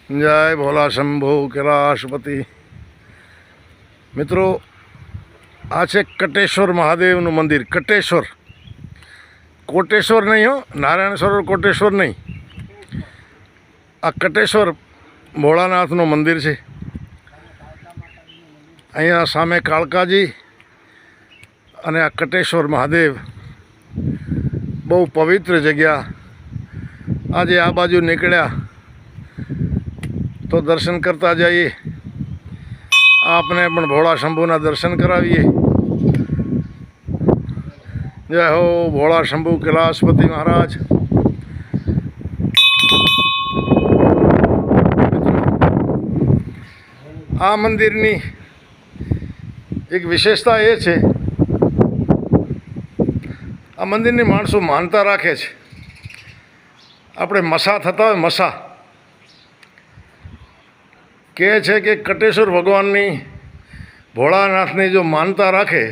जय भोला शंभु कैलाशपति। मित्रों, आ छे कटेश्वर महादेवનું મંદિર। कटेश्वर, कोटेश्वर नहीं हो, नारायण सरोवर कोटेश्वर नहीं, आ कटेश्वर भोळानाथનું મંદિર છે। અહીંયા સામે કાળકાજી અને આ કટેશ્વર મહાદેવ બહુ પવિત્ર જગ્યા। આજે આ બાજુ નીકળ્યા તો દર્શન કરતા જઈએ, आपने पण भोळा शंभुना दर्शन करावीए। जय हो भोळा शंभु कैलाशपति महाराज। आ मंदिरनी एक विशेषता ए छे, आ मंदिरनी माणसो मानता राखे छे। आपणे मसा थता होय, मसा कहे छे कि कटेश्वर भगवाननी भोळानाथनी जो मानता राखे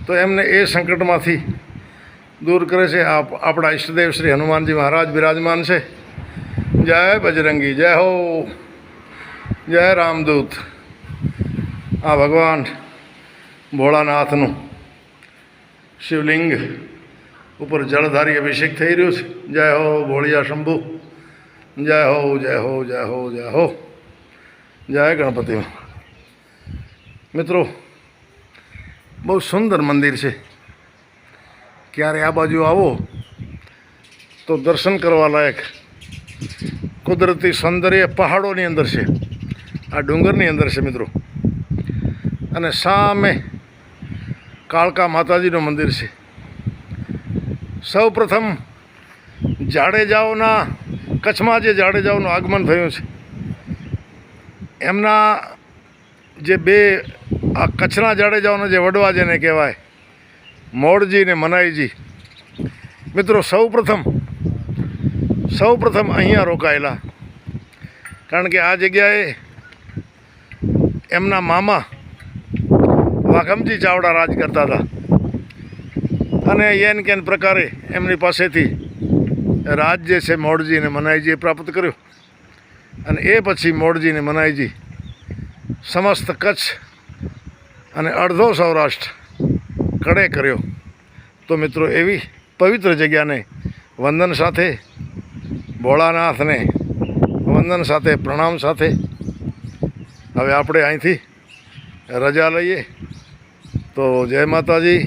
तो एमने ए संकटमांथी दूर करे छे। आपणा इष्टदेव श्री हनुमानजी महाराज विराजमान छे। जय बजरंगी, जय हो, जय रामदूत। आ भगवान भोळानाथनुं शिवलिंग उपर जलधारी अभिषेक थई रह्यो छे। जय हो भोळिया शंभु, जय हो, जय हो, जय हो, जय हो, जय गणपति। मित्रों, बहुत सुंदर मंदिर है। क्यारे आ बाजू आवो तो दर्शन करवा लायक कुदरती सौंदर्य पहाड़ों नी अंदर है, आ डूंगर नी अंदर है मित्रों। अने सामे कालका माताजी नो मंदिर है। सौ प्रथम जाडेजाओना कच्छ में जे जाडेजाओनुं आगमन थयुं छे, एमना जे बे आ कच्छना जाडेजाओना जे वडवा जेने कहेवाय, मोड़जी ने मनाईजी। मित्रों, सौ प्रथम अहींया रोकायेला, कारण के आ जग्याए एमना मामा वाघमजी चावड़ा राज करता था अने एन केन प्रकारे एमनी पासेथी राज्य से मोड़जी ने मनाईजी प्राप्त कर्यो अने ए पछी मोड़जी ने मनाईजी समस्त कच्छ अने अर्धो सौराष्ट्र कड़े कर्यो। तो मित्रों, एवी पवित्र जग्या ने वंदन साथे, भोळानाथ ने वंदन साथे, प्रणाम साथे हवे आपणे अहींथी रजा लईए। तो जय माताजी।